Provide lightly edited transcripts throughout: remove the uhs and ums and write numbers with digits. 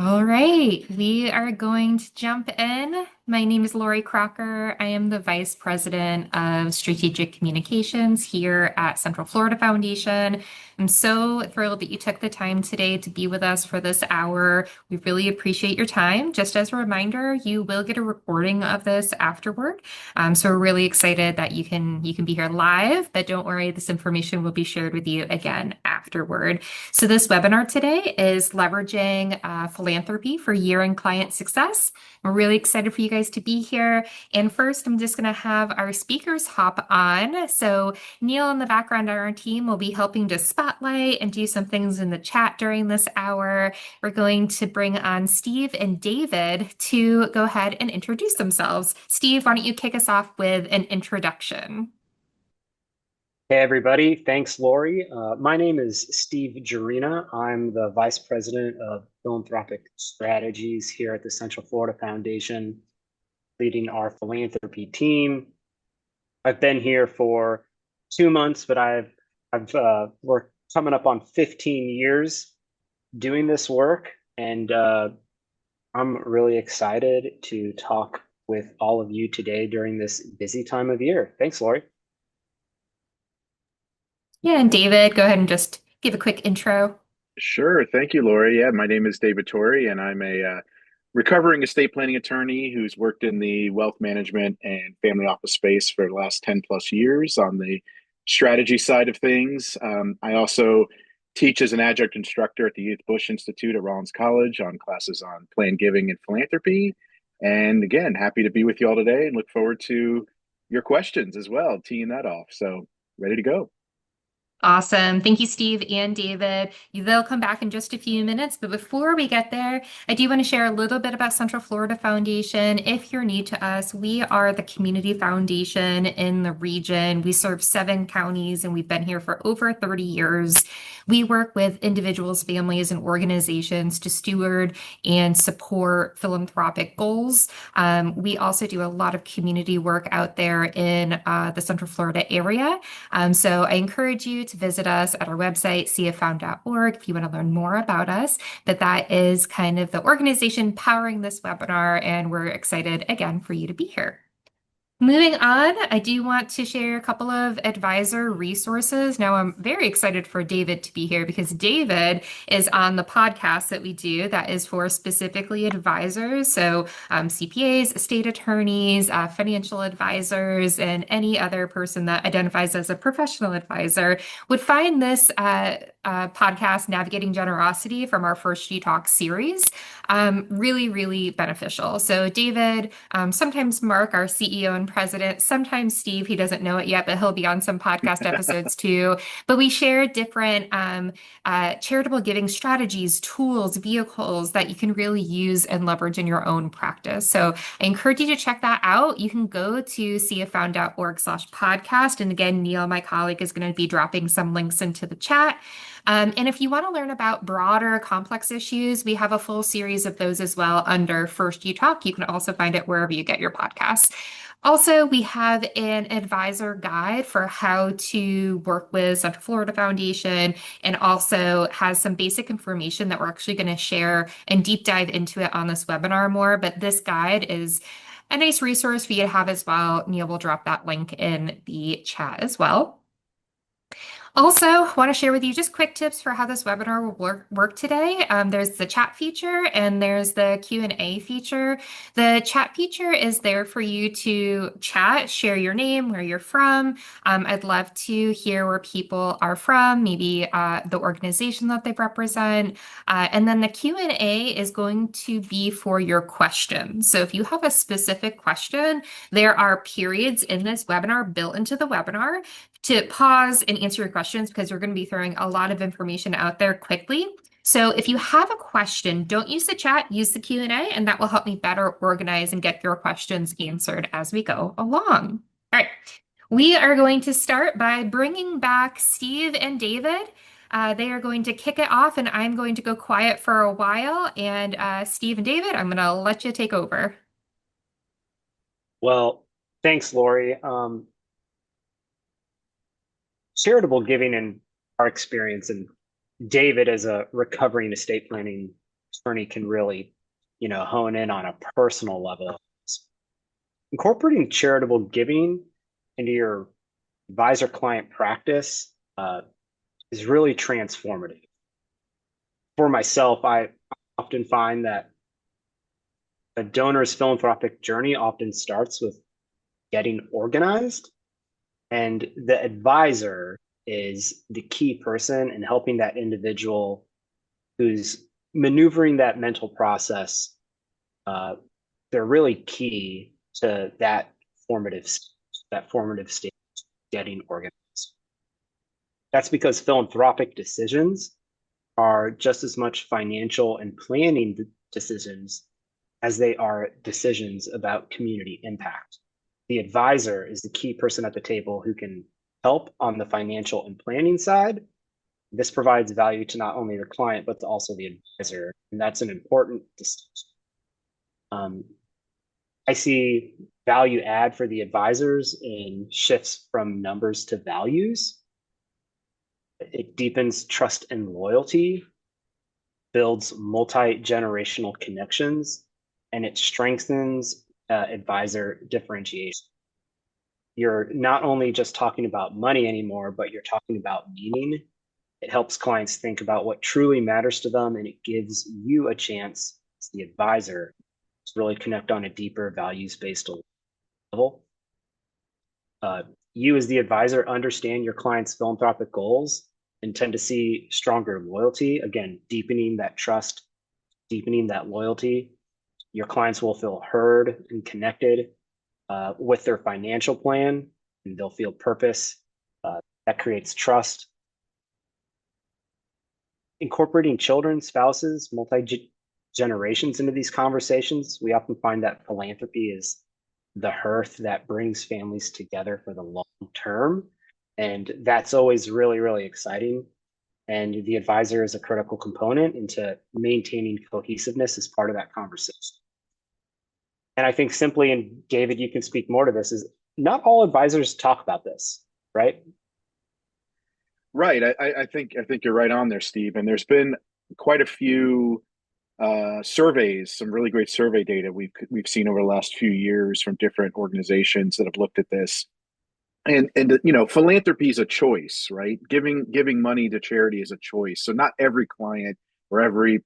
All right, we are going to jump in. My name is Lori Crocker. I am the Vice President of Strategic Communications here at Central Florida Foundation. I'm so thrilled that you took the time today to be with us for this hour. We really appreciate your time. Just as a reminder, you will get a recording of this afterward. So we're really excited that you can be here live, but don't worry, this information will be shared with you again afterward. So this webinar today is leveraging philanthropy for year-end client success. We're really excited for you guys to be here. And first, I'm just going to have our speakers hop on. So Neil in the background on our team will be helping to spotlight and do some things in the chat during this hour. We're going to bring on Steve and David to go ahead and introduce themselves. Steve, why don't you kick us off with an introduction? Hey everybody, thanks Lori. My name is Steve Jarina. I'm the Vice President of Philanthropic Strategies here at the Central Florida Foundation, leading our philanthropy team. I've been here for 2 months, but we're coming up on 15 years doing this work, and I'm really excited to talk with all of you today during this busy time of year. Thanks, Lori. Yeah, and David, go ahead and just give a quick intro. Sure. Thank you, Lori. Yeah, my name is David Torrey, and I'm a recovering estate planning attorney who's worked in the wealth management and family office space for the last 10 plus years on the strategy side of things. I also teach as an adjunct instructor at the Youth Bush Institute at Rollins College on classes on plan giving and philanthropy. And again, happy to be with you all today and look forward to your questions as well, teeing that off. So, ready to go. Awesome. Thank you, Steve and David. They'll come back in just a few minutes, but before we get there, I do want to share a little bit about Central Florida Foundation. If you're new to us, we are the community foundation in the region. We serve 7 counties and we've been here for over 30 years. We work with individuals, families, and organizations to steward and support philanthropic goals. We also do a lot of community work out there in the Central Florida area. So I encourage you to visit us at our website, cffound.org, if you want to learn more about us. But that is kind of the organization powering this webinar, and we're excited again for you to be here. Moving on, I do want to share a couple of advisor resources. Now, I'm very excited for David to be here because David is on the podcast that we do that is for specifically advisors. So, CPAs, estate attorneys, financial advisors, and any other person that identifies as a professional advisor would find this podcast, Navigating Generosity, from our first G Talk series, really, really beneficial. So, David, sometimes Mark, our CEO and president, sometimes Steve, he doesn't know it yet, but he'll be on some podcast episodes too. But we share different charitable giving strategies, tools, vehicles that you can really use and leverage in your own practice. So I encourage you to check that out. You can go to cffound.org/podcast. And again, Neil, my colleague, is going to be dropping some links into the chat. And if you want to learn about broader complex issues, we have a full series of those as well under First You Talk. You can also find it wherever you get your podcasts. Also, we have an advisor guide for how to work with Central Florida Foundation, and also has some basic information that we're actually going to share and deep dive into it on this webinar more. But this guide is a nice resource for you to have as well. Neil will drop that link in the chat as well. Also, want to share with you just quick tips for how this webinar will work today. There's the chat feature and there's the Q&A feature. The chat feature is there for you to chat, share your name, where you're from. I'd love to hear where people are from, maybe the organization that they represent. And then the Q&A is going to be for your questions. So if you have a specific question, there are periods in this webinar built into the webinar to pause and answer your questions because we're going to be throwing a lot of information out there quickly. So if you have a question, don't use the chat, use the Q&A, and that will help me better organize and get your questions answered as we go along. All right, we are going to start by bringing back Steve and David. They are going to kick it off, and I'm going to go quiet for a while. And Steve and David, I'm going to let you take over. Well, thanks, Lori. Charitable giving in our experience, and David as a recovering estate planning attorney can really, hone in on a personal level. Incorporating charitable giving into your advisor client practice is really transformative. For myself, I often find that a donor's philanthropic journey often starts with getting organized, and the advisor is the key person in helping that individual who's maneuvering that mental process. They're really key to that formative stage, getting organized. That's because philanthropic decisions are just as much financial and planning decisions as they are decisions about community impact. The advisor is the key person at the table who can help on the financial and planning side. This provides value to not only the client, but to also the advisor. And that's an important distinction. I see value add for the advisors in shifts from numbers to values. It deepens trust and loyalty, builds multi-generational connections, and it strengthens advisor differentiation. You're not only just talking about money anymore, but you're talking about meaning. It helps clients think about what truly matters to them, and it gives you a chance as the advisor to really connect on a deeper values-based level. You as the advisor understand your client's philanthropic goals and tend to see stronger loyalty, again, deepening that trust, deepening that loyalty. Your clients will feel heard and connected with their financial plan, and they'll feel purpose. That creates trust. Incorporating children, spouses, multi-generations into these conversations, we often find that philanthropy is the hearth that brings families together for the long term. And that's always really, really exciting. And the advisor is a critical component into maintaining cohesiveness as part of that conversation. And I think simply, and David, you can speak more to this, is not all advisors talk about this, right? Right. I think you're right on there, Steve. And there's been quite a few surveys, some really great survey data we've seen over the last few years from different organizations that have looked at this. And philanthropy is a choice, right? Giving money to charity is a choice. So not every client or every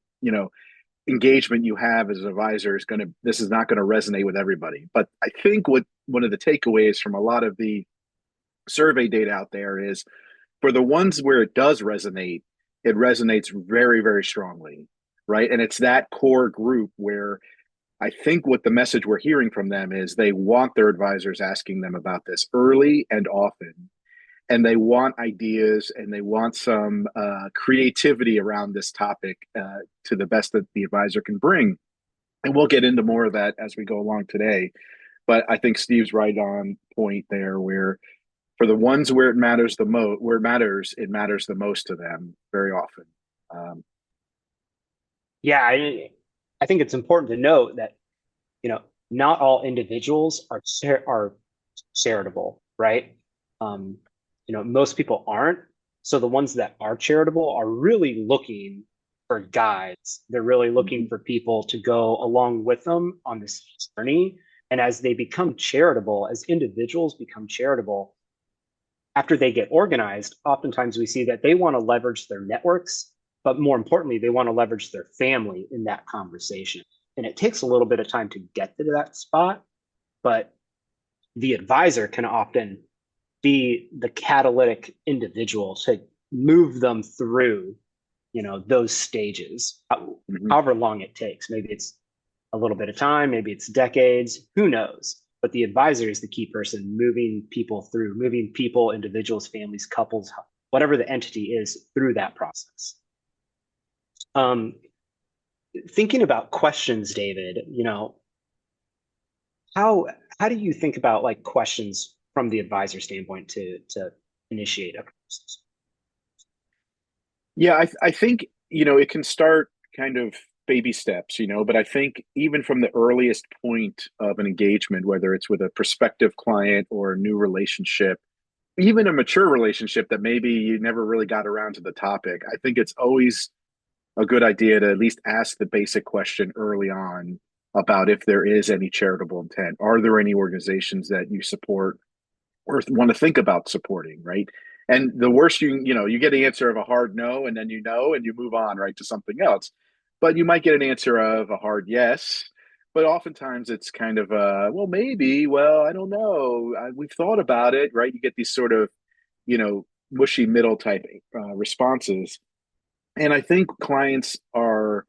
engagement you have as an advisor this is not going to resonate with everybody. But I think one of the takeaways from a lot of the survey data out there is, for the ones where it does resonate, it resonates very, very strongly, right? And it's that core group where I think what the message we're hearing from them is they want their advisors asking them about this early and often. And they want ideas and they want some creativity around this topic to the best that the advisor can bring. And we'll get into more of that as we go along today. But I think Steve's right on point there, where for the ones where it matters the most, it matters the most to them very often. Yeah, I think it's important to note that not all individuals are charitable, right? Most people aren't. So the ones that are charitable are really looking for guides. They're really looking for people to go along with them on this journey. And as they become charitable, as individuals become charitable, after they get organized, oftentimes we see that they want to leverage their networks, but more importantly, they want to leverage their family in that conversation. And it takes a little bit of time to get to that spot, but the advisor can often be the catalytic individual to move them through, those stages, however long it takes. Maybe it's a little bit of time, maybe it's decades, who knows? But the advisor is the key person moving people, individuals, families, couples, whatever the entity is, through that process. Thinking about questions, David, how do you think about like questions from the advisor standpoint to initiate a process? Yeah, I think, it can start kind of baby steps, but I think even from the earliest point of an engagement, whether it's with a prospective client or a new relationship, even a mature relationship that maybe you never really got around to the topic, I think it's always a good idea to at least ask the basic question early on about if there is any charitable intent. Are there any organizations that you support or want to think about supporting, right? And the worst you get an answer of a hard no, and then and you move on right to something else. But you might get an answer of a hard yes. But oftentimes it's kind of well, maybe, well, I don't know. We've thought about it, right? You get these sort of, mushy middle type responses. And I think clients are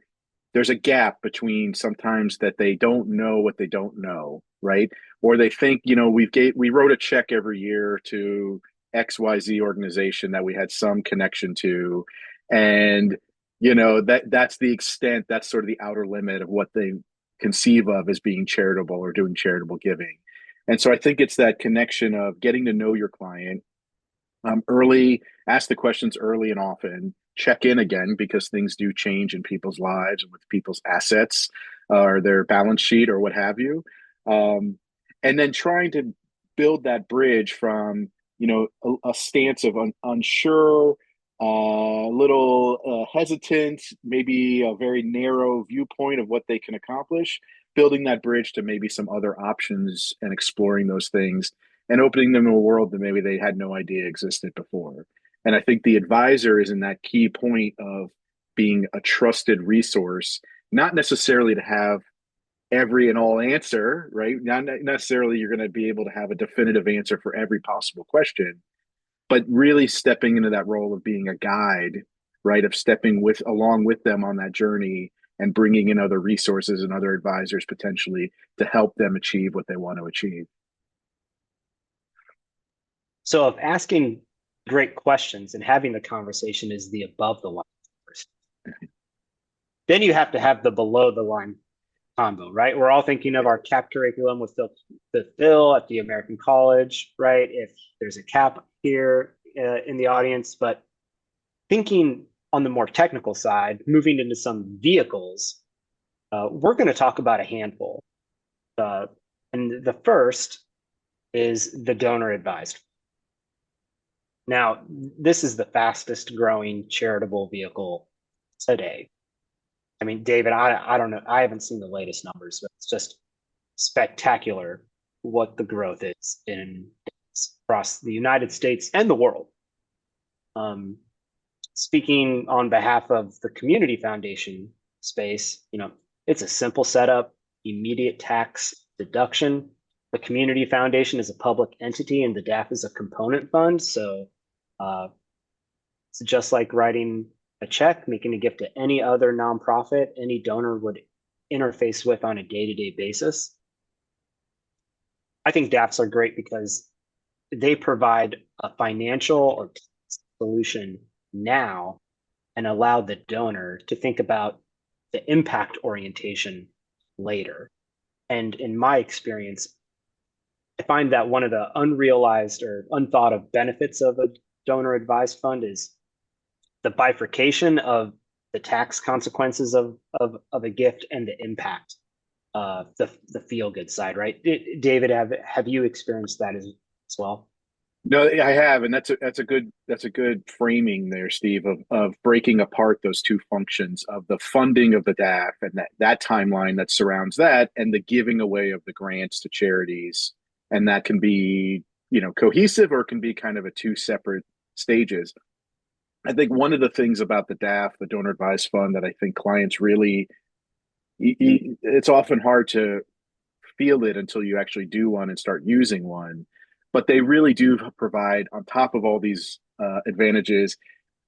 there's a gap between sometimes that they don't know what they don't know, right? Or they think, we wrote a check every year to XYZ organization that we had some connection to. And, that's the extent, that's sort of the outer limit of what they conceive of as being charitable or doing charitable giving. And so I think it's that connection of getting to know your client early, ask the questions early and often, check in again because things do change in people's lives and with people's assets or their balance sheet or what have you. Um, and then trying to build that bridge from, a stance of unsure, a little hesitant, maybe a very narrow viewpoint of what they can accomplish, building that bridge to maybe some other options and exploring those things and opening them to a world that maybe they had no idea existed before. And I think the advisor is in that key point of being a trusted resource, not necessarily to have every and all answer, right? Not necessarily you're going to be able to have a definitive answer for every possible question, but really stepping into that role of being a guide, right? Of stepping along with them on that journey and bringing in other resources and other advisors potentially to help them achieve what they want to achieve. So if asking great questions and having the conversation is the above the line first, then you have to have the below the line combo, right? We're all thinking of our CAP curriculum with Phil at the American College, right? If there's a CAP here in the audience, but thinking on the more technical side, moving into some vehicles, we're going to talk about a handful. And the first is the donor advised. Now, this is the fastest growing charitable vehicle today. I mean, David, I don't know. I haven't seen the latest numbers, but it's just spectacular what the growth is across the United States and the world. Speaking on behalf of the community foundation space, it's a simple setup, immediate tax deduction. The community foundation is a public entity and the DAF is a component fund. So it's just like writing a check, making a gift to any other nonprofit any donor would interface with on a day-to-day basis. I think DAFs are great because they provide a financial or solution now and allow the donor to think about the impact orientation later. And in my experience, I find that one of the unrealized or unthought of benefits of a donor advised fund is the bifurcation of the tax consequences of a gift and the impact, the feel good side, right? David, have you experienced that as well? No, I have, and that's a good framing there, Steve, of breaking apart those two functions of the funding of the DAF and that timeline that surrounds that, and the giving away of the grants to charities, and that can be cohesive or it can be kind of a two separate stages. I think one of the things about the DAF, the donor advised fund, that I think clients really, it's often hard to feel it until you actually do one and start using one. But they really do provide, on top of all these advantages,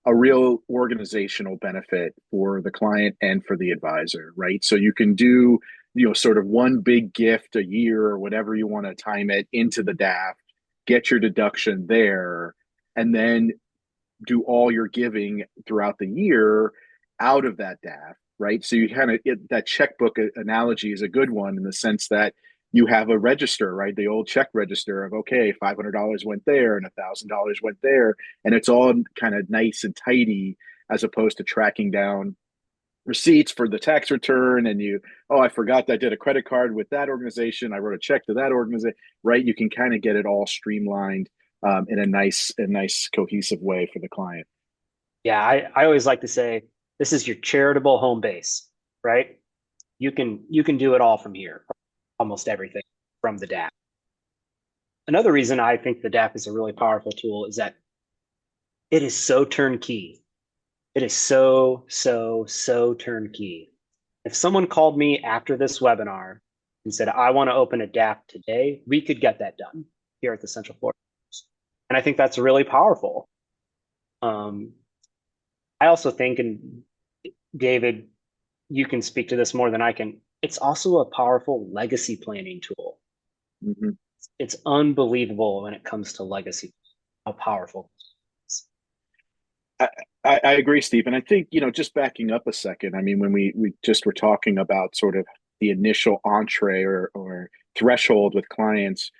a real organizational benefit for the client and for the advisor, right? So you can do, sort of one big gift a year or whatever you want to time it into the DAF, get your deduction there, and then do all your giving throughout the year out of that DAF, right? So you kind of, that checkbook analogy is a good one in the sense that you have a register, right? The old check register of, okay, $500 went there and $1,000 went there. And it's all kind of nice and tidy as opposed to tracking down receipts for the tax return. And I forgot that I did a credit card with that organization. I wrote a check to that organization, right? You can kind of get it all streamlined in a nice cohesive way for the client. Yeah, I always like to say This is your charitable home base, right? You can do it all from here, almost everything from the DAF. Another reason I think the DAF is a really powerful tool is that it is so turnkey. It is so turnkey. If someone called me after this webinar and said, I want to open a DAF today, we could get that done here at the Central Florida. And I think that's really powerful. I also think, and David, you can speak to this more than I can, it's also a powerful legacy planning tool. Mm-hmm. It's unbelievable when it comes to legacy, how powerful it is. I agree, Steve. And I think, just backing up a second, I mean, when we just were talking about sort of the initial entree or threshold with clients,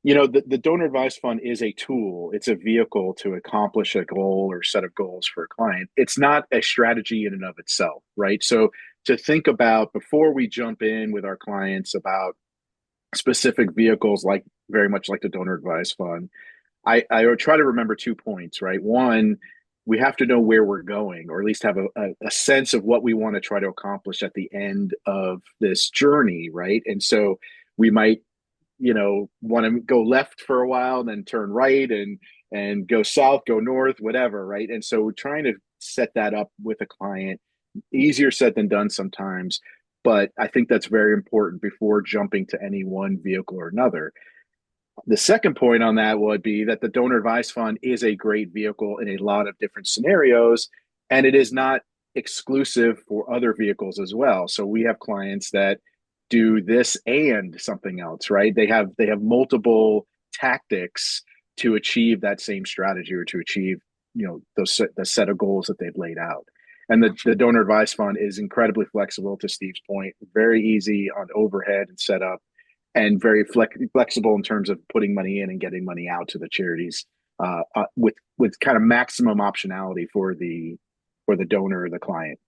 the donor advised fund is a tool. It's a vehicle to accomplish a goal or set of goals for a client. It's not a strategy in and of itself, right? So to think about before we jump in with our clients about specific vehicles, like very much like the donor advised fund, I would try to remember 2 points, right? One, we have to know where we're going, or at least have a sense of what we want to try to accomplish at the end of this journey, right? And so we might, want to go left for a while, then turn right and go south, go north, whatever, right? And so we're trying to set that up with a client. Easier said than done sometimes, but I think that's very important before jumping to any one vehicle or another. The second point on that would be that the donor advised fund is a great vehicle in a lot of different scenarios, and it is not exclusive for other vehicles as well. So we have clients that do this and something else, right? They have multiple tactics to achieve that same strategy or to achieve, the set of goals that they've laid out. And the donor advised fund is incredibly flexible, to Steve's point, very easy on overhead and setup, and very flexible in terms of putting money in and getting money out to the charities, with kind of maximum optionality for the donor or the client.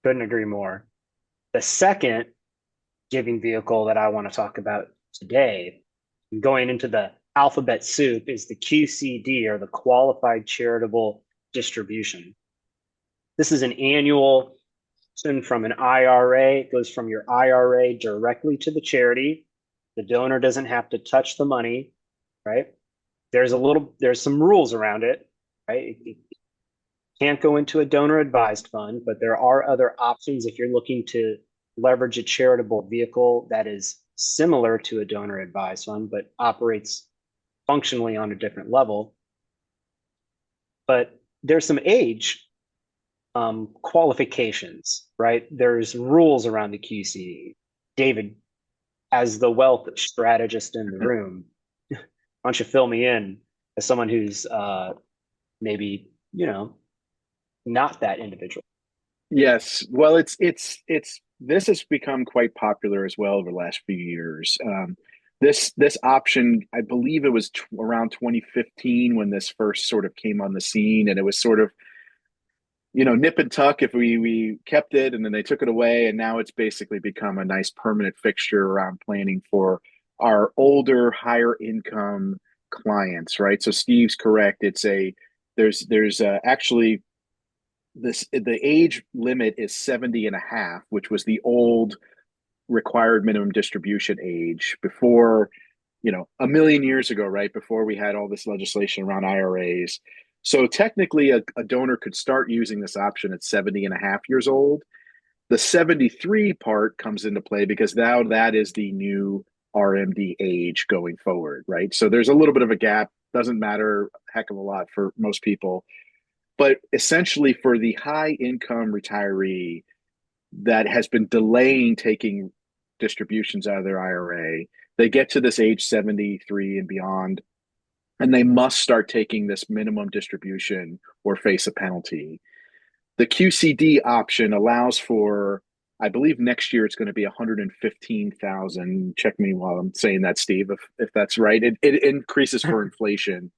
Couldn't agree more. The second giving vehicle that I want to talk about today, going into the alphabet soup, is the QCD, or the Qualified Charitable Distribution. This is an annual from an IRA. It goes from your IRA directly to the charity. The donor doesn't have to touch the money, right? There's some rules around it, right? It can't go into a donor advised fund, but there are other options if you're looking to leverage a charitable vehicle that is similar to a donor advised fund, but operates functionally on a different level. But there's some age qualifications, right? There's rules around the QCD. David, as the wealth strategist in the room, why don't you fill me in as someone who's maybe, not that individual? Yes. Well, this has become quite popular as well over the last few years. This option, I believe it was around 2015 when this first sort of came on the scene, and it was sort of, nip and tuck if we kept it, and then they took it away, and now it's basically become a nice permanent fixture around planning for our older, higher income clients, right? So Steve's correct. There's actually the age limit is 70 and a half, which was the old required minimum distribution age before, a million years ago, right? Before we had all this legislation around IRAs. So technically a donor could start using this option at 70 and a half years old. The 73 part comes into play because now that is the new RMD age going forward, right? So there's a little bit of a gap. Doesn't matter a heck of a lot for most people. But essentially for the high income retiree that has been delaying taking distributions out of their IRA, they get to this age 73 and beyond, and they must start taking this minimum distribution or face a penalty. The QCD option allows for, I believe next year it's going to be 115,000. Check me while I'm saying that, Steve, if that's right. It increases for inflation.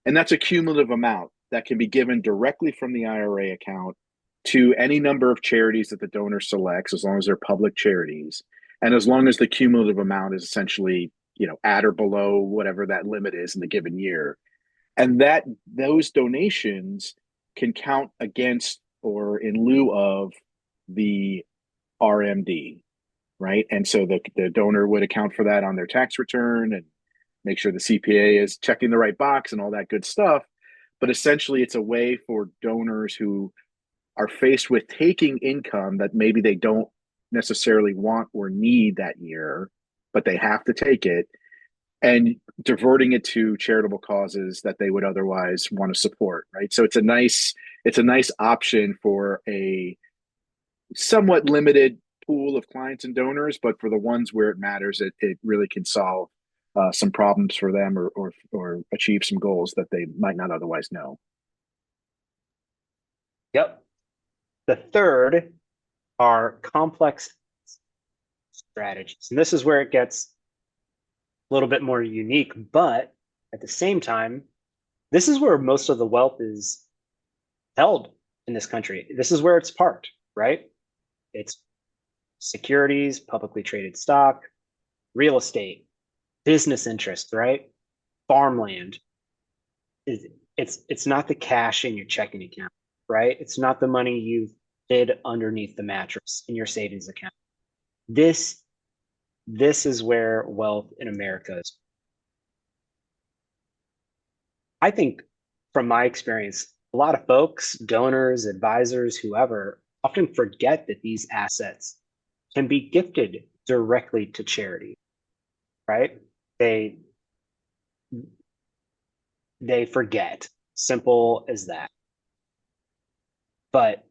And that's a cumulative amount that can be given directly from the IRA account to any number of charities that the donor selects, as long as they're public charities, and as long as the cumulative amount is essentially, at or below whatever that limit is in the given year. And those donations can count against or in lieu of the RMD, right? And so the donor would account for that on their tax return and make sure the CPA is checking the right box and all that good stuff. But essentially, it's a way for donors who are faced with taking income that maybe they don't necessarily want or need that year, but they have to take it, and diverting it to charitable causes that they would otherwise want to support, right? So it's a nice option for a somewhat limited pool of clients and donors, but for the ones where it matters, it really can solve some problems for them, or achieve some goals that they might not otherwise know. Yep. The third are complex strategies. And this is where it gets a little bit more unique, but at the same time, this is where most of the wealth is held in this country. This is where it's parked, right? It's securities, publicly traded stock, real estate, business interest, right? Farmland. It's not the cash in your checking account, right? It's not the money you've hid underneath the mattress in your savings account. This is where wealth in America is. I think from my experience, a lot of folks, donors, advisors, whoever, often forget that these assets can be gifted directly to charity, right? They forget. Simple as that. But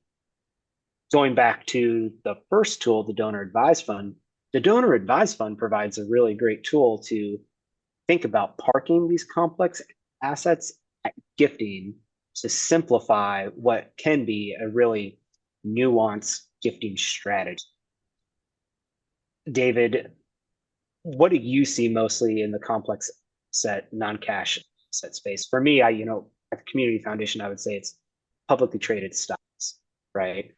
going back to the first tool, the donor advised fund, the donor advised fund provides a really great tool to think about parking these complex assets at gifting to simplify what can be a really nuanced gifting strategy. David, what do you see mostly in the complex set non-cash set space? For me, at the community foundation, I would say it's publicly traded stocks, right?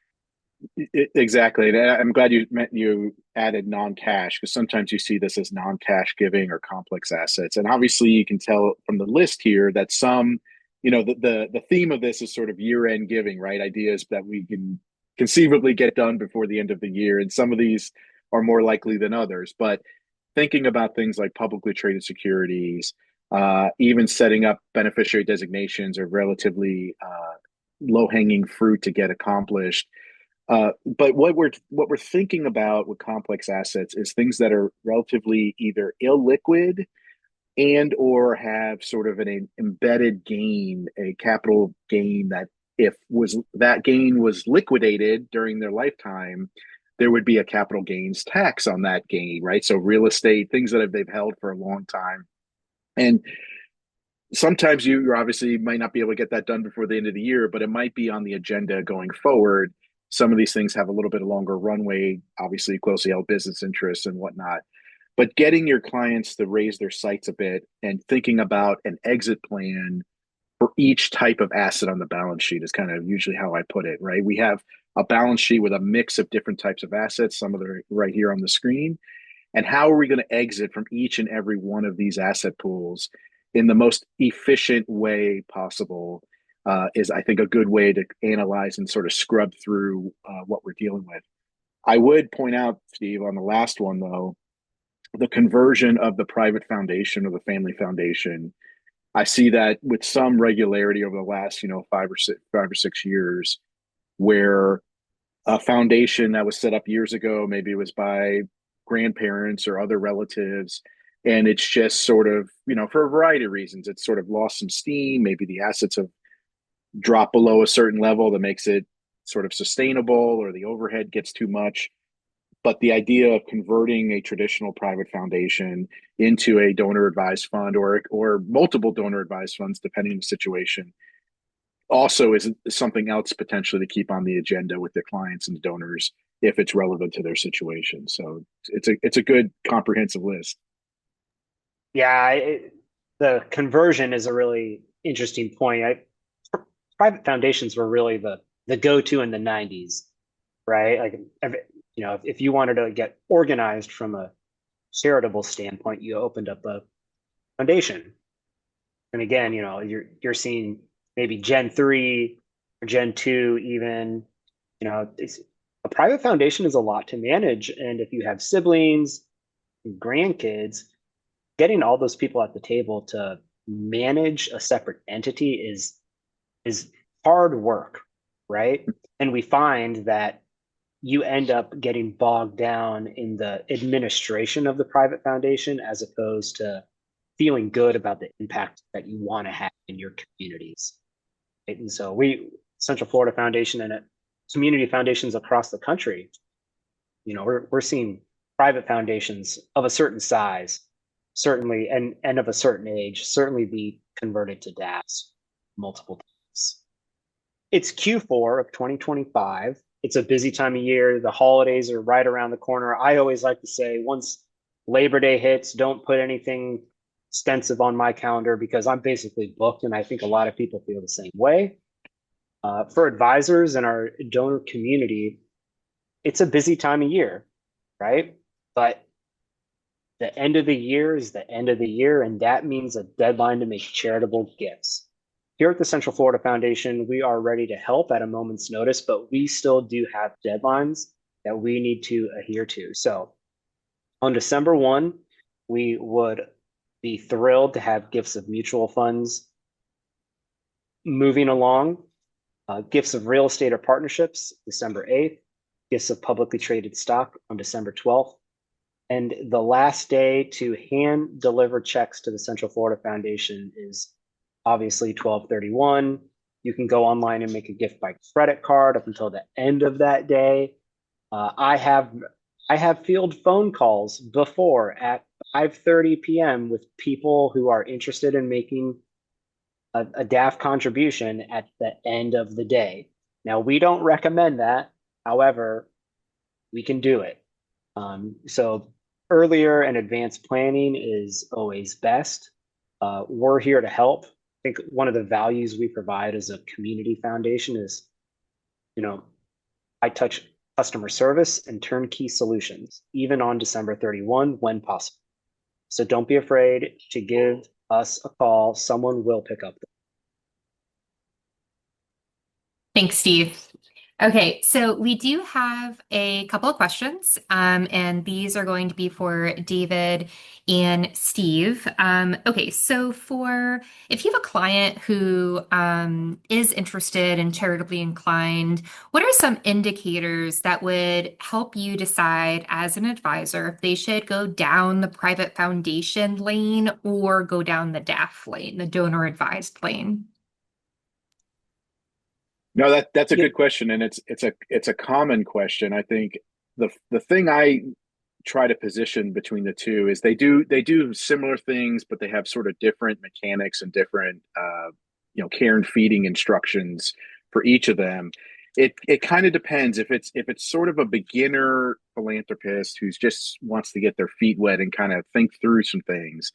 Exactly. And I'm glad you added non-cash, because sometimes you see this as non-cash giving or complex assets. And obviously you can tell from the list here that some, the theme of this is sort of year-end giving, right? Ideas that we can conceivably get done before the end of the year. And some of these are more likely than others. But thinking about things like publicly traded securities, even setting up beneficiary designations are relatively low-hanging fruit to get accomplished. But what we're thinking about with complex assets is things that are relatively either illiquid and or have sort of an embedded gain, a capital gain that if was that gain was liquidated during their lifetime, there would be a capital gains tax on that gain, right? So real estate, things that they've held for a long time. And sometimes you obviously might not be able to get that done before the end of the year, but it might be on the agenda going forward. Some of these things have a little bit longer runway, obviously closely held business interests and whatnot. But getting your clients to raise their sights a bit and thinking about an exit plan for each type of asset on the balance sheet is kind of usually how I put it, right? We have a balance sheet with a mix of different types of assets. Some of them are right here on the screen. And how are we going to exit from each and every one of these asset pools in the most efficient way possible, is, I think, a good way to analyze and sort of scrub through what we're dealing with. I would point out, Steve, on the last one, though, the conversion of the private foundation or the family foundation. I see that with some regularity over the last, 5 or 6 years, where a foundation that was set up years ago, maybe it was by grandparents or other relatives, and it's just sort of, for a variety of reasons, it's sort of lost some steam. Maybe the assets have dropped below a certain level that makes it sort of sustainable, or the overhead gets too much. But the idea of converting a traditional private foundation into a donor advised fund, or multiple donor advised funds, depending on the situation, also is something else potentially to keep on the agenda with their clients and donors if it's relevant to their situation. So it's a good comprehensive list. Yeah, the conversion is a really interesting point. Private foundations were really the go-to in the 90s, right? Like, if you wanted to get organized from a charitable standpoint, you opened up a foundation. And again, you're seeing maybe Gen 3 Gen 2 even, a private foundation is a lot to manage. And if you have siblings, grandkids, getting all those people at the table to manage a separate entity is hard work, right? And we find that you end up getting bogged down in the administration of the private foundation as opposed to feeling good about the impact that you want to have in your communities. Right? And so Central Florida Foundation and community foundations across the country, we're seeing private foundations of a certain size, certainly, and of a certain age, certainly be converted to DAFs multiple times. It's Q4 of 2025. It's a busy time of year. The holidays are right around the corner. I always like to say, once Labor Day hits, don't put anything extensive on my calendar because I'm basically booked, and I think a lot of people feel the same way. For advisors and our donor community, it's a busy time of year, right? But the end of the year is the end of the year, and that means a deadline to make charitable gifts. Here at the Central Florida Foundation, we are ready to help at a moment's notice, but we still do have deadlines that we need to adhere to. So on December 1, we would be thrilled to have gifts of mutual funds moving along, gifts of real estate or partnerships, December 8th, gifts of publicly traded stock on December 12th. And the last day to hand deliver checks to the Central Florida Foundation is obviously 12/31. You can go online and make a gift by credit card up until the end of that day. I have field phone calls before at 5:30 p.m. with people who are interested in making a DAF contribution at the end of the day. Now, we don't recommend that. However, we can do it. So earlier and advanced planning is always best. We're here to help. I think one of the values we provide as a community foundation is, I touch customer service and turnkey solutions, even on December 31 when possible. So don't be afraid to give us a call. Someone will pick up. Thanks, Steve. Okay, so we do have a couple of questions, and these are going to be for David and Steve. Okay, so if you have a client who is interested and charitably inclined, what are some indicators that would help you decide as an advisor if they should go down the private foundation lane or go down the DAF lane, the donor advised lane? No, that's a good question, and it's a common question. I think the thing I try to position between the two is they do similar things, but they have sort of different mechanics and different care and feeding instructions for each of them. It kind of depends if it's sort of a beginner philanthropist who's just wants to get their feet wet and kind of think through some things.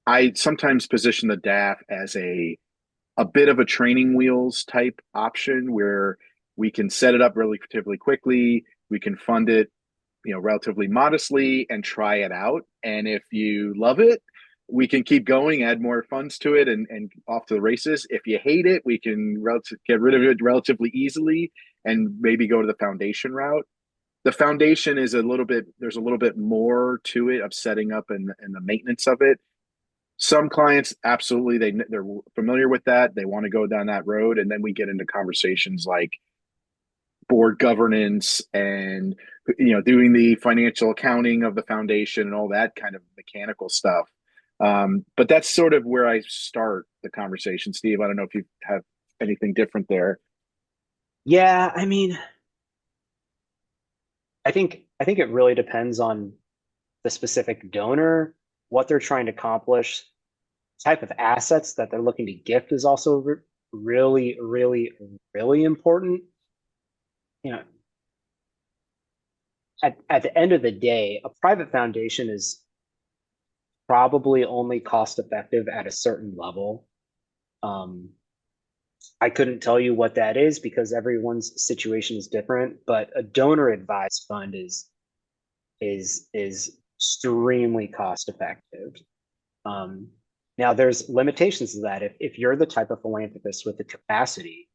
I sometimes position the DAF as a bit of a training wheels type option where we can set it up relatively quickly. We can fund it, relatively modestly and try it out. And if you love it, we can keep going, add more funds to it and off to the races. If you hate it, we can get rid of it relatively easily and maybe go to the foundation route. The foundation is there's a little bit more to it of setting up and the maintenance of it. Some clients absolutely they're familiar with that. They want to go down that road, and then we get into conversations like board governance and doing the financial accounting of the foundation and all that kind of mechanical stuff. But that's sort of where I start the conversation. Steve, I don't know if you have anything different there. Yeah, I mean, I think it really depends on the specific donor, what they're trying to accomplish, type of assets that they're looking to gift is also really, really, really important. At the end of the day, a private foundation is probably only cost effective at a certain level. I couldn't tell you what that is because everyone's situation is different, but a donor advised fund is extremely cost effective. Now there's limitations to that. If you're the type of philanthropist with the capacity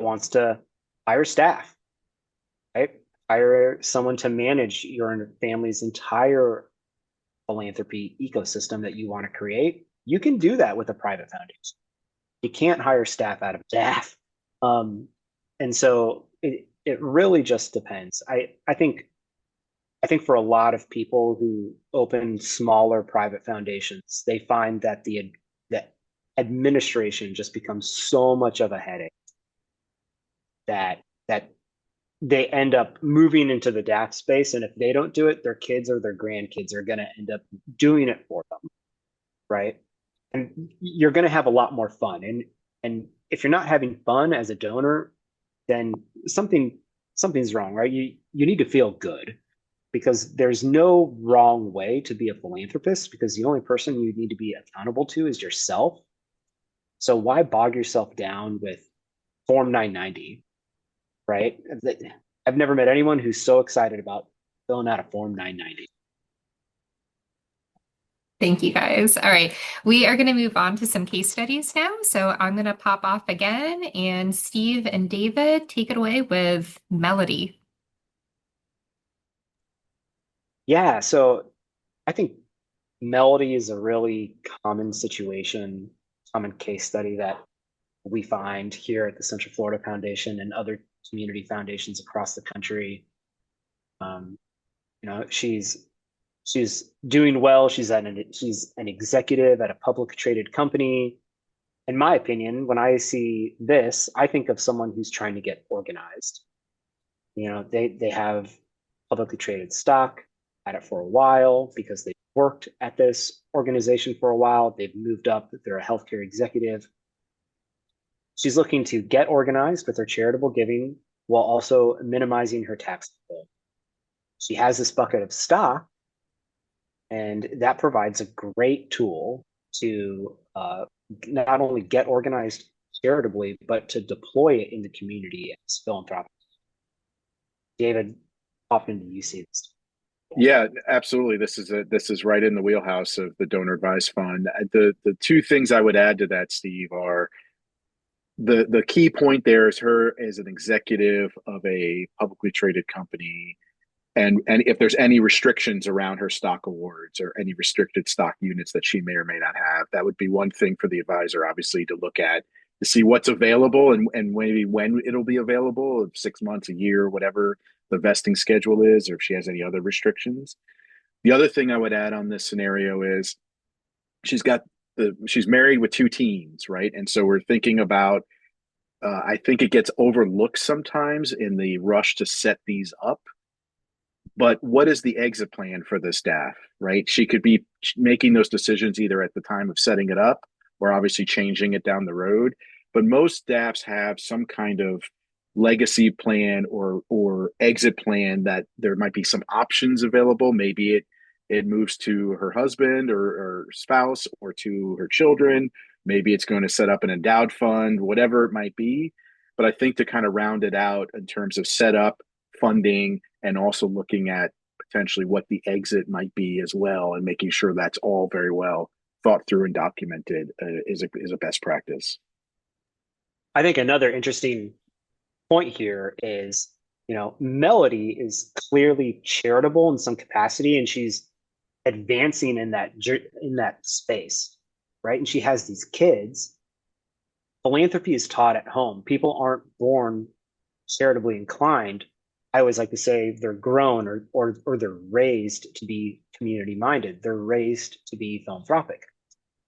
wants to hire staff, right? Hire someone to manage your family's entire philanthropy ecosystem that you want to create. You can do that with a private foundation. You can't hire staff out of DAF. And so it really just depends. I think for a lot of people who open smaller private foundations, they find that that administration just becomes so much of a headache that they end up moving into the DAF space. And if they don't do it, their kids or their grandkids are going to end up doing it for them, right? And you're going to have a lot more fun. And if you're not having fun as a donor, then something's wrong, right? You need to feel good because there's no wrong way to be a philanthropist because the only person you need to be accountable to is yourself. So why bog yourself down with Form 990, right? I've never met anyone who's so excited about filling out a Form 990. Thank you guys. All right. We are going to move on to some case studies now. So I'm going to pop off again, and Steve and David, take it away with Melody. Yeah, so I think Melody is a really common situation, common case study that we find here at the Central Florida Foundation and other community foundations across the country. Um, she's doing well. She's an executive at a public traded company. In my opinion, when I see this, I think of someone who's trying to get organized. They have publicly traded stock, had it for a while because they worked at this organization for a while. They've moved up. They're a healthcare executive. She's looking to get organized with her charitable giving while also minimizing her tax bill. She has this bucket of stock, and that provides a great tool to not only get organized charitably, but to deploy it in the community as philanthropic. David, how often do you see this? Yeah, absolutely. This is right in the wheelhouse of the donor advised fund. The two things I would add to that, Steve, are the key point there is her as an executive of a publicly traded company, and if there's any restrictions around her stock awards or any restricted stock units that she may or may not have, that would be one thing for the advisor, obviously, to look at to see what's available and maybe when it'll be available, 6 months, a year, whatever the vesting schedule is, or if she has any other restrictions. The other thing I would add on this scenario is she's got she's married with two teens, right? And so we're thinking about I think it gets overlooked sometimes in the rush to set these up. But what is the exit plan for the staff, right? She could be making those decisions either at the time of setting it up or obviously changing it down the road. But most staffs have some kind of legacy plan or exit plan that there might be some options available. Maybe it moves to her husband or spouse or to her children. Maybe it's going to set up an endowed fund, whatever it might be. But I think to kind of round it out in terms of setup, funding, and also looking at potentially what the exit might be as well, and making sure that's all very well thought through and documented is a best practice. I think another interesting point here is, Melody is clearly charitable in some capacity, and she's advancing in that space, right? And she has these kids. Philanthropy is taught at home. People aren't born charitably inclined. I always like to say they're grown or they're raised to be community minded. They're raised to be philanthropic.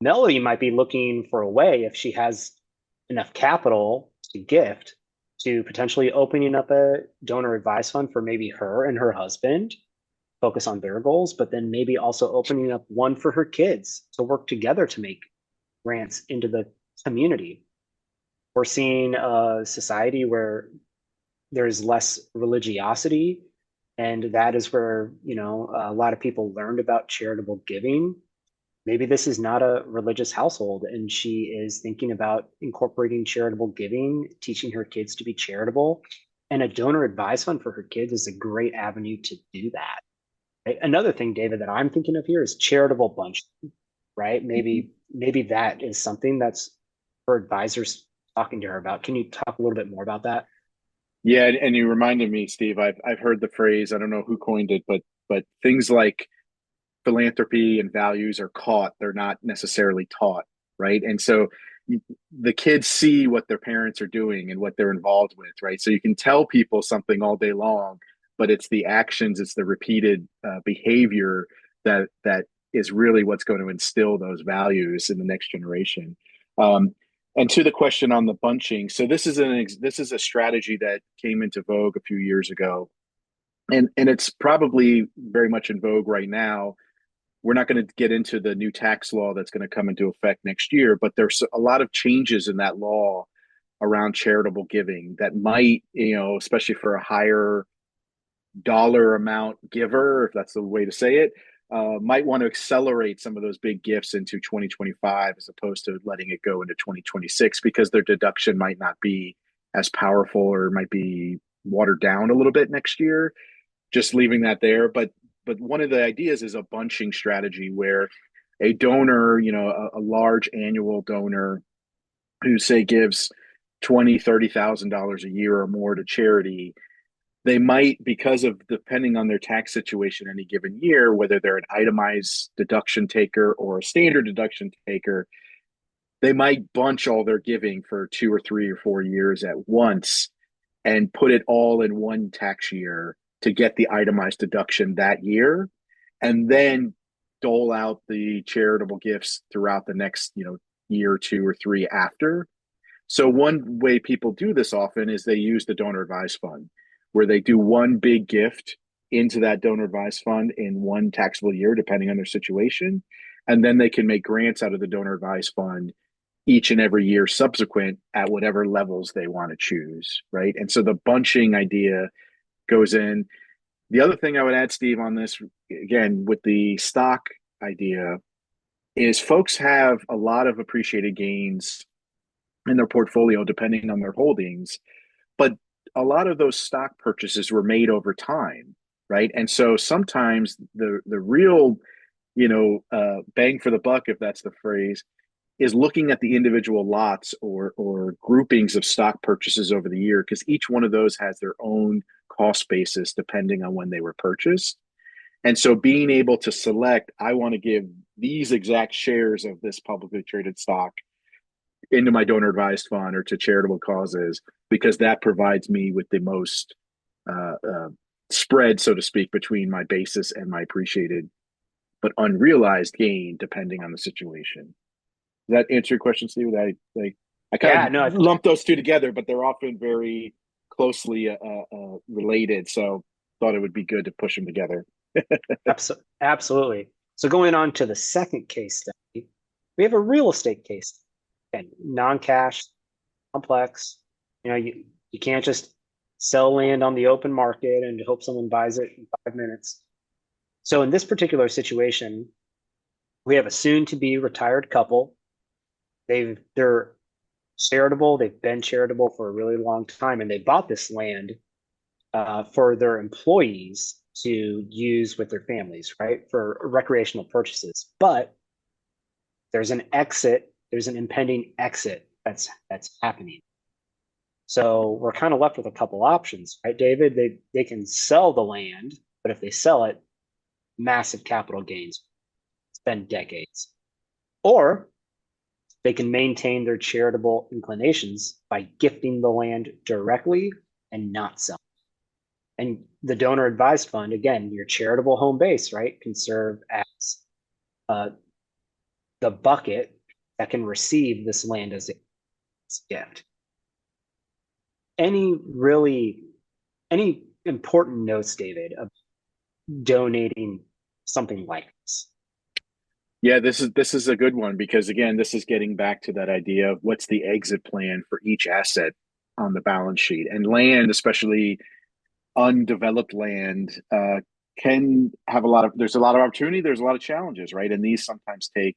Melody might be looking for a way, if she has enough capital to gift, to potentially opening up a donor advised fund for maybe her and her husband, focus on their goals, but then maybe also opening up one for her kids to work together to make grants into the community. We're seeing a society where there's less religiosity, and that is where, a lot of people learned about charitable giving. Maybe this is not a religious household, and she is thinking about incorporating charitable giving, teaching her kids to be charitable, and a donor advised fund for her kids is a great avenue to do that. Right? Another thing, David, that I'm thinking of here is charitable bunch, right? Maybe that is something that's for advisors talking to her about. Can you talk a little bit more about that? Yeah, and you reminded me, Steve. I've heard the phrase. I don't know who coined it, but things like philanthropy and values are caught; they're not necessarily taught, right? And so the kids see what their parents are doing and what they're involved with, right? So you can tell people something all day long, but it's the actions, it's the repeated behavior that is really what's going to instill those values in the next generation. Um, and to the question on the bunching, so this is a strategy that came into vogue a few years ago, and it's probably very much in vogue right now. We're not going to get into the new tax law that's going to come into effect next year, but there's a lot of changes in that law around charitable giving that might, especially for a higher dollar amount giver, if that's the way to say it, might want to accelerate some of those big gifts into 2025 as opposed to letting it go into 2026 because their deduction might not be as powerful or might be watered down a little bit next year. Just leaving that there. But one of the ideas is a bunching strategy where a donor, a large annual donor who say gives 20, $30,000 a year or more to charity, they might, because of depending on their tax situation any given year, whether they're an itemized deduction taker or a standard deduction taker, they might bunch all their giving for 2 or 3 or 4 years at once and put it all in one tax year to get the itemized deduction that year, and then dole out the charitable gifts throughout the next, year, 2 or 3 after. So one way people do this often is they use the donor advised fund, where they do one big gift into that donor advised fund in one taxable year, depending on their situation. And then they can make grants out of the donor advised fund each and every year subsequent at whatever levels they want to choose, right? And so the bunching idea goes in. The other thing I would add, Steve, on this, again, with the stock idea, is folks have a lot of appreciated gains in their portfolio depending on their holdings, but a lot of those stock purchases were made over time, right? And so sometimes the real, bang for the buck, if that's the phrase, is looking at the individual lots or groupings of stock purchases over the year, because each one of those has their own cost basis depending on when they were purchased. And so being able to select, I want to give these exact shares of this publicly traded stock into my donor advised fund or to charitable causes, because that provides me with the most uh, uh, spread, so to speak, between my basis and my appreciated but unrealized gain, depending on the situation. Does that answer your question, Steve? I kind Yeah, of no, lump those two together, but they're often very closely related. So thought it would be good to push them together. absolutely. So going on to the second case study, we have a real estate case. Again, non-cash, complex. You can't just sell land on the open market and hope someone buys it in 5 minutes. So in this particular situation, we have a soon-to-be retired couple. They're charitable. They've been charitable for a really long time, and they bought this land for their employees to use with their families, right, for recreational purchases. But there's an exit. There's an impending exit that's happening. So we're kind of left with a couple options, right, David? They can sell the land, but if they sell it, massive capital gains. It's been decades. Or they can maintain their charitable inclinations by gifting the land directly and not selling. And the donor advised fund, again, your charitable home base, right, can serve as the bucket that can receive this land as a gift. Any important notes, David, of donating something like this? Yeah, this is a good one because again, this is getting back to that idea of what's the exit plan for each asset on the balance sheet. And land, especially undeveloped land, can have there's a lot of opportunity, there's a lot of challenges, right? And these sometimes take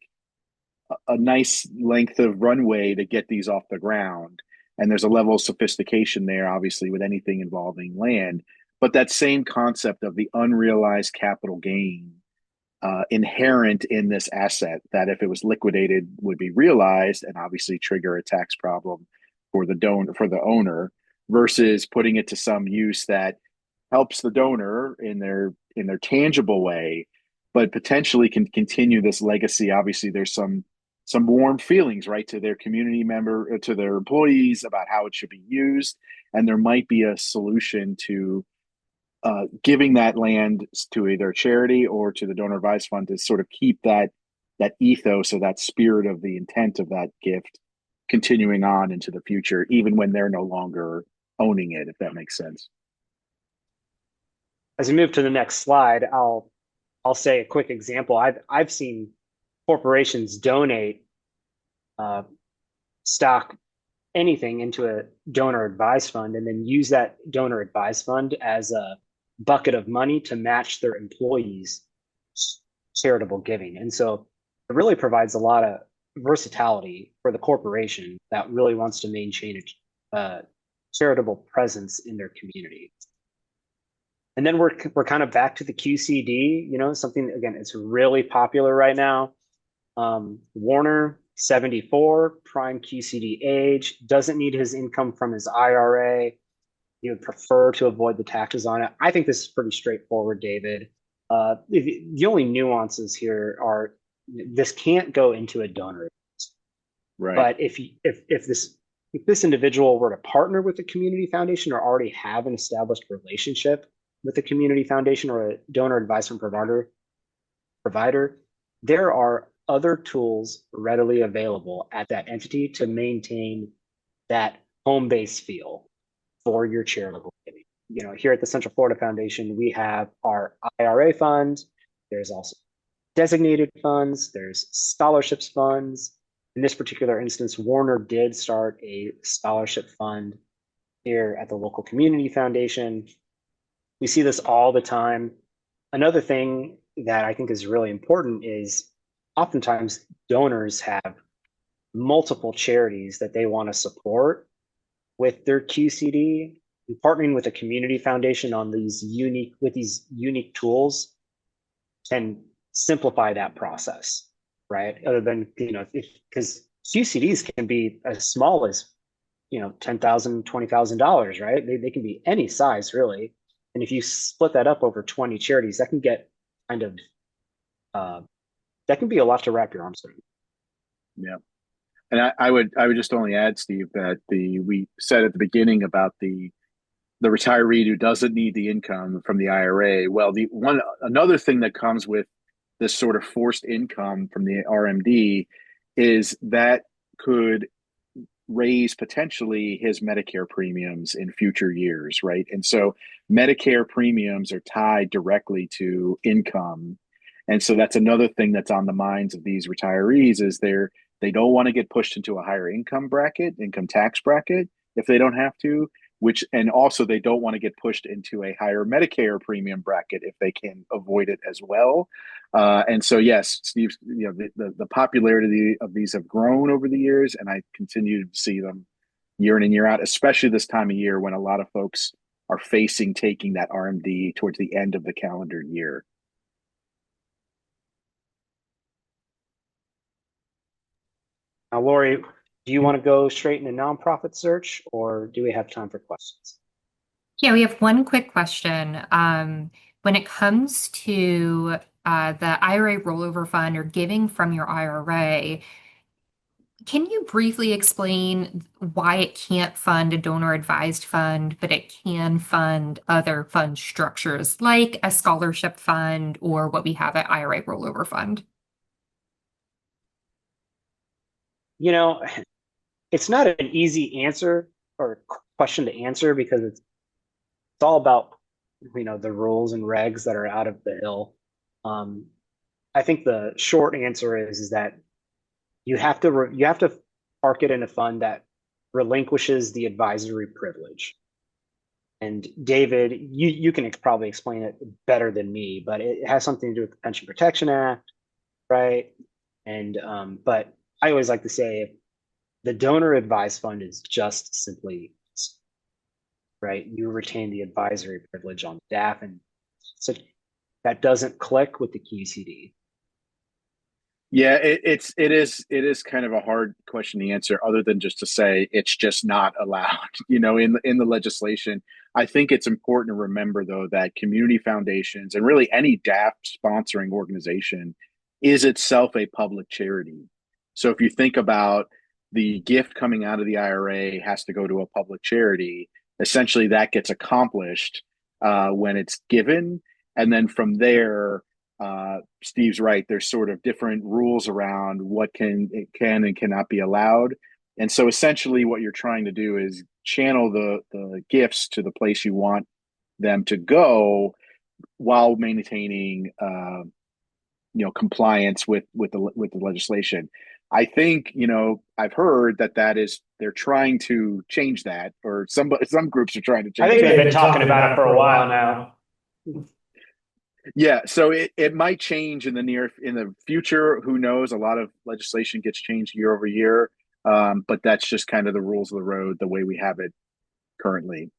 a nice length of runway to get these off the ground. And there's a level of sophistication there, obviously, with anything involving land. But that same concept of the unrealized capital gain inherent in this asset, that if it was liquidated would be realized and obviously trigger a tax problem, for the owner versus putting it to some use that helps the donor in their tangible way, but potentially can continue this legacy. Obviously, there's some warm feelings, right, to their community member, to their employees about how it should be used, and there might be a solution to giving that land to either a charity or to the donor advised fund to sort of keep that ethos or that spirit of the intent of that gift continuing on into the future, even when they're no longer owning it, if that makes sense. As we move to the next slide, I'll say a quick example. I've seen corporations donate stock, anything, into a donor advised fund and then use that donor advised fund as a bucket of money to match their employees' charitable giving. And so it really provides a lot of versatility for the corporation that really wants to maintain a charitable presence in their community. And then we're kind of back to the QCD, something, again, it's really popular right now. Warner, 74, prime QCD age, doesn't need his income from his IRA. He would prefer to avoid the taxes on it. I think this is pretty straightforward, David. The only nuances here are this can't go into a donor. Right. But if this individual were to partner with a community foundation or already have an established relationship with a community foundation or a donor advisement provider, there are other tools readily available at that entity to maintain that home-based feel for your charitable giving. Here at the Central Florida Foundation, we have our IRA fund. There's also designated funds. There's scholarships funds. In this particular instance, Warner did start a scholarship fund here at the local community foundation. We see this all the time. Another thing that I think is really important is oftentimes donors have multiple charities that they want to support with their QCD. And partnering with a community foundation on these unique tools can simplify that process, right? Other than, because QCDs can be as small as, $10,000, $20,000, right? They can be any size, really. And if you split that up over 20 charities, that can get kind of, that can be a lot to wrap your arms around. Yeah. And I would just only add, Steve, that we said at the beginning about the retiree who doesn't need the income from the IRA. Well, another thing that comes with this sort of forced income from the RMD is that could raise potentially his Medicare premiums in future years, right? And so Medicare premiums are tied directly to income. And so that's another thing that's on the minds of these retirees is they don't want to get pushed into a higher income tax bracket if they don't have to, and also they don't want to get pushed into a higher Medicare premium bracket if they can avoid it as well. And so, yes, Steve, the popularity of these have grown over the years, and I continue to see them year in and year out, especially this time of year when a lot of folks are facing taking that RMD towards the end of the calendar year. Now, Lori, do you want to go straight into nonprofit search, or do we have time for questions? Yeah, we have one quick question. When it comes to the IRA rollover fund or giving from your IRA, can you briefly explain why it can't fund a donor advised fund, but it can fund other fund structures like a scholarship fund or what we have at IRA rollover fund? It's not an easy answer or question to answer because it's all about the rules and regs that are out of the hill. I think the short answer is that you have to park it in a fund that relinquishes the advisory privilege. And David, you can probably explain it better than me, but it has something to do with the Pension Protection Act, right? And but I always like to say the donor advised fund is just simply, right? You retain the advisory privilege on the DAF, and so that doesn't click with the QCD. Yeah, it is kind of a hard question to answer, other than just to say it's just not allowed. In the legislation. I think it's important to remember though that community foundations and really any DAF sponsoring organization is itself a public charity. So if you think about the gift coming out of the IRA has to go to a public charity, essentially that gets accomplished when it's given, and then from there Steve's right. There's sort of different rules around what can and cannot be allowed. And so essentially what you're trying to do is channel the gifts to the place you want them to go while maintaining compliance with the legislation. I think I've heard that is they're trying to change that, or some groups are trying to I change think they've that. been talking about it for a while now. Yeah, so it might change in the future. Who knows? A lot of legislation gets changed year over year, but that's just kind of the rules of the road, the way we have it currently.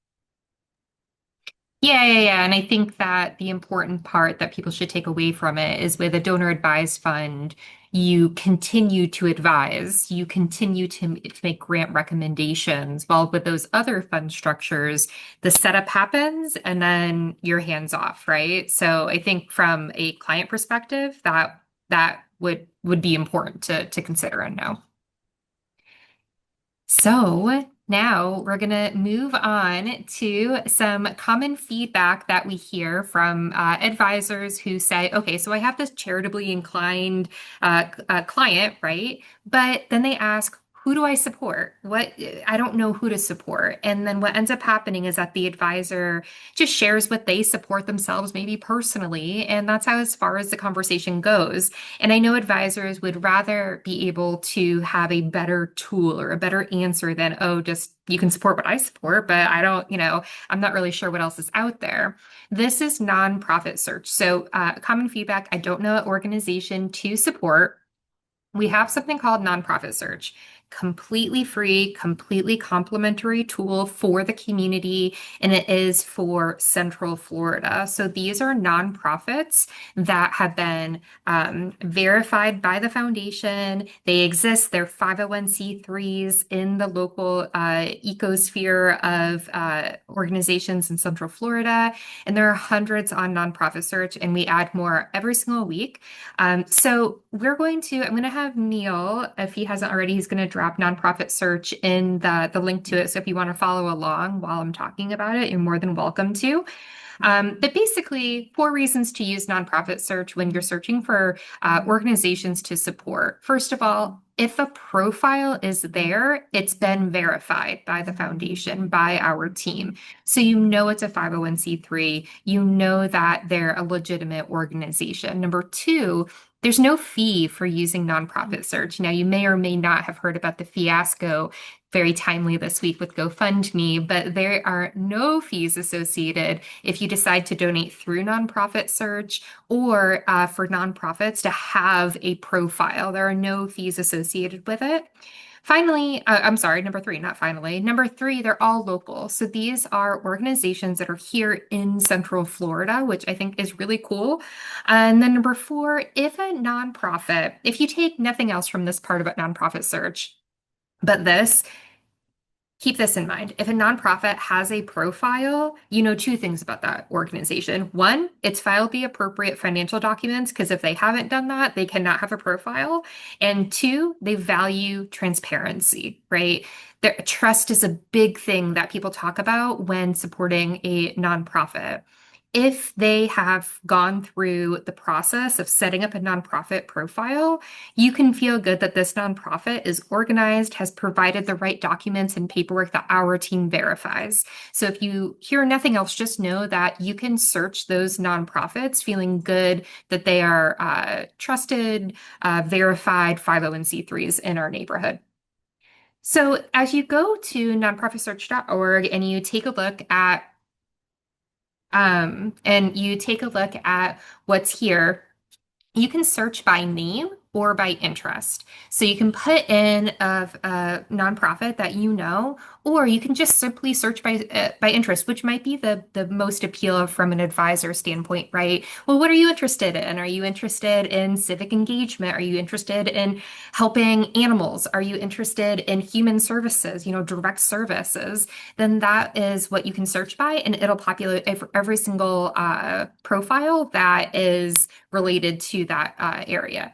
Yeah. And I think that the important part that people should take away from it is with a donor advised fund, you continue to advise, you continue to make grant recommendations. While with those other fund structures, the setup happens and then you're hands off, right? So I think from a client perspective, that would be important to consider and know. So now we're going to move on to some common feedback that we hear from advisors who say, okay, so I have this charitably inclined client, right? But then they ask, who do I support? I don't know who to support. And then what ends up happening is that the advisor just shares what they support themselves, maybe personally. And that's how as far as the conversation goes. And I know advisors would rather be able to have a better tool or a better answer than, oh, just you can support what I support, but I don't, I'm not really sure what else is out there. This is nonprofit search. So, common feedback, I don't know what organization to support. We have something called nonprofit search. Completely free, completely complimentary tool for the community, and it is for Central Florida. So these are nonprofits that have been verified by the foundation. They exist, they're 501c3s in the local ecosphere of organizations in Central Florida, and there are hundreds on nonprofit search, and we add more every single week. So I'm going to have Neil, if he hasn't already, he's going to drop nonprofit search in the link to it. So if you want to follow along while I'm talking about it, you're more than welcome to. But basically, 4 reasons to use nonprofit search when you're searching for organizations to support. First of all, if a profile is there, it's been verified by the foundation, by our team. So you know it's a 501c3, you know that they're a legitimate organization. Number two, there's no fee for using nonprofit search. Now, you may or may not have heard about the fiasco very timely this week with GoFundMe, but there are no fees associated if you decide to donate through nonprofit search or for nonprofits to have a profile. There are no fees associated with it. Finally, I'm sorry, number three, not finally. Number three, they're all local. So these are organizations that are here in Central Florida, which I think is really cool. And then number four, if you take nothing else from this part about nonprofit search, but this, keep this in mind. If a nonprofit has a profile, you know 2 things about that organization. One, it's filed the appropriate financial documents, because if they haven't done that, they cannot have a profile. And two, they value transparency, right? Trust is a big thing that people talk about when supporting a nonprofit. If they have gone through the process of setting up a nonprofit profile, you can feel good that this nonprofit is organized, has provided the right documents and paperwork that our team verifies. So if you hear nothing else, just know that you can search those nonprofits feeling good that they are trusted, verified 501c3s in our neighborhood. So as you go to nonprofitsearch.org and you take a look at what's here, you can search by name or by interest. So you can put in a nonprofit that you know, or you can just simply search by interest, which might be the most appeal from an advisor standpoint, right? Well, what are you interested in? Are you interested in civic engagement? Are you interested in helping animals? Are you interested in human services, direct services? Then that is what you can search by, and it'll populate every single profile that is related to that area.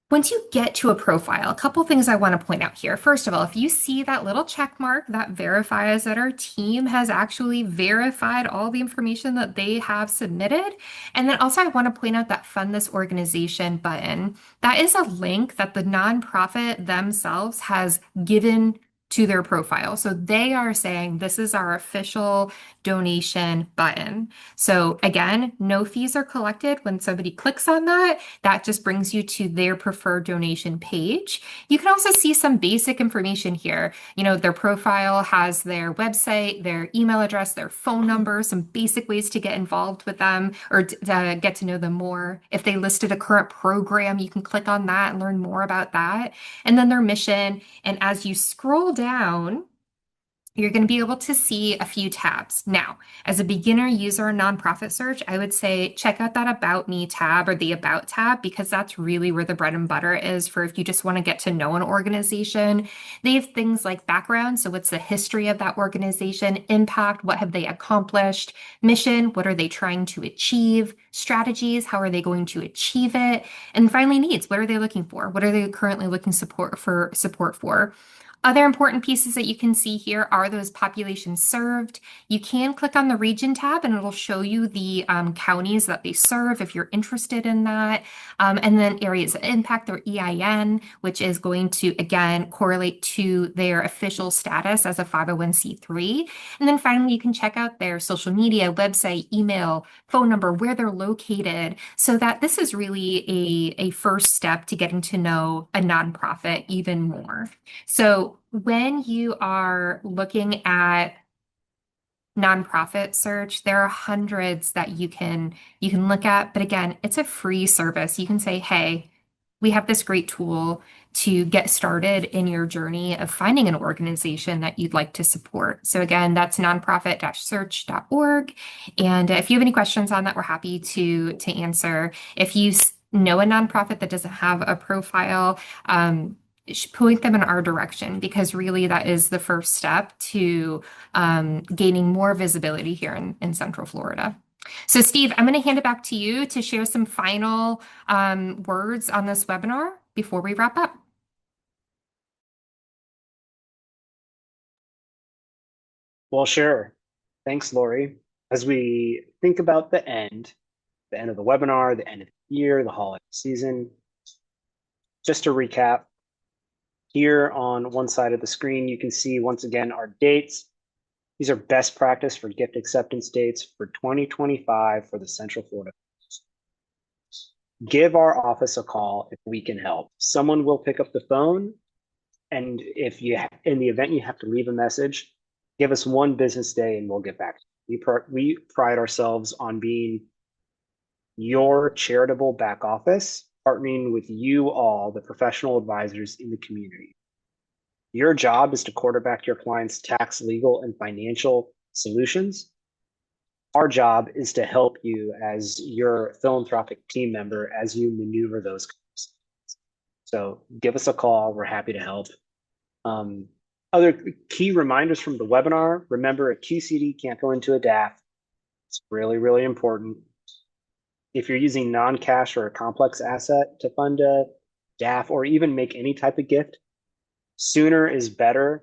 Once you get to a profile, a couple things I want to point out here. First of all, if you see that little check mark, that verifies that our team has actually verified all the information that they have submitted. And then also I want to point out that fund this organization button. That is a link that the nonprofit themselves has given to their profile. So they are saying this is our official donation button. So again, no fees are collected when somebody clicks on that. That just brings you to their preferred donation page. You can also see some basic information here. Their profile has their website, their email address, their phone number, some basic ways to get involved with them or to get to know them more. If they listed a current program, you can click on that and learn more about that. And then their mission. And as you scroll down, you're going to be able to see a few tabs. Now, as a beginner user in nonprofit search, I would say check out that About Me tab or the About tab, because that's really where the bread and butter is for if you just want to get to know an organization. They have things like background. So what's the history of that organization? Impact, what have they accomplished? Mission, what are they trying to achieve? Strategies, how are they going to achieve it? And finally, needs, what are they looking for? What are they currently looking support for? Other important pieces that you can see here are those populations served. You can click on the region tab and it'll show you the counties that they serve if you're interested in that. And then areas of impact, their EIN, which is going to, again, correlate to their official status as a 501c3. And then finally, you can check out their social media, website, email, phone number, where they're located, so that this is really a first step to getting to know a nonprofit even more. So when you are looking at nonprofit search, there are hundreds that you can look at. But again, it's a free service. You can say, hey, we have this great tool to get started in your journey of finding an organization that you'd like to support. So again, that's nonprofit-search.org. And if you have any questions on that, we're happy to answer. If you know a nonprofit that doesn't have a profile, point them in our direction, because really that is the first step to gaining more visibility here in Central Florida. So Steve, I'm going to hand it back to you to share some final words on this webinar before we wrap up. Well, sure. Thanks, Lori. As we think about the end of the webinar, the end of the year, the holiday season, just to recap, here on one side of the screen, you can see once again our dates. These are best practice for gift acceptance dates for 2025 for the Central Florida. Give our office a call if we can help. Someone will pick up the phone, and if you, in the event you have to leave a message, give us one business day and we'll get back. We pride ourselves on being your charitable back office, partnering with you all, the professional advisors in the community. Your job is to quarterback your clients' tax, legal, and financial solutions. Our job is to help you as your philanthropic team member as you maneuver those conversations. So give us a call. We're happy to help. Other key reminders from the webinar: remember, a QCD can't go into a DAF. It's really, really important. If you're using non-cash or a complex asset to fund a DAF or even make any type of gift, sooner is better.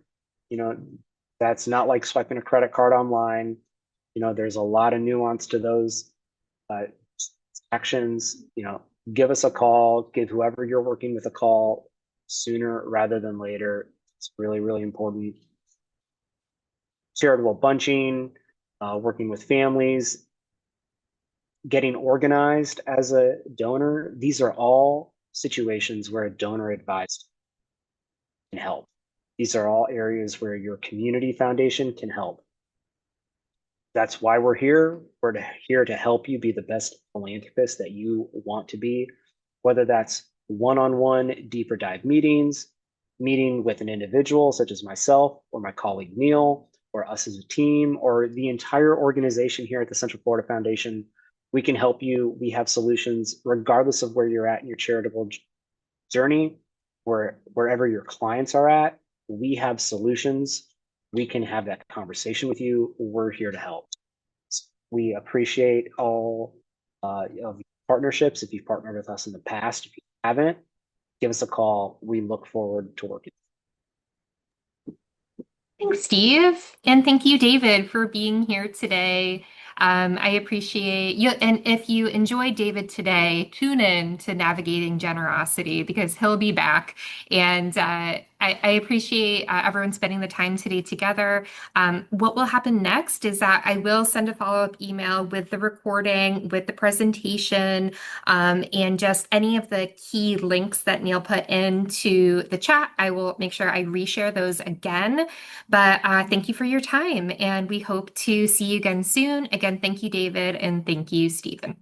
That's not like swiping a credit card online. There's a lot of nuance to those actions. Give us a call, give whoever you're working with a call sooner rather than later. It's really, really important. Charitable bunching, working with families, getting organized as a donor. These are all situations where a donor advised can help. These are all areas where your community foundation can help. That's why we're here. We're here to help you be the best philanthropist that you want to be. whether that's one-on-one deeper dive meetings, meeting with an individual such as myself or my colleague Neil, or us as a team, or the entire organization here at the Central Florida Foundation. We can help you. We have solutions regardless of where you're at in your charitable journey, wherever your clients are at. We have solutions. We can have that conversation with you. We're here to help. We appreciate all of your partnerships. If you've partnered with us in the past, if you haven't, give us a call. We look forward to working. Thanks, Steve. And thank you, David, for being here today. I appreciate you. And if you enjoyed David today, tune in to Navigating Generosity because he'll be back. And I appreciate everyone spending the time today together. What will happen next is that I will send a follow-up email with the recording, with the presentation, and just any of the key links that Neil put into the chat. I will make sure I reshare those again. But thank you for your time, and we hope to see you again soon. Again, thank you, David, and thank you, Stephen.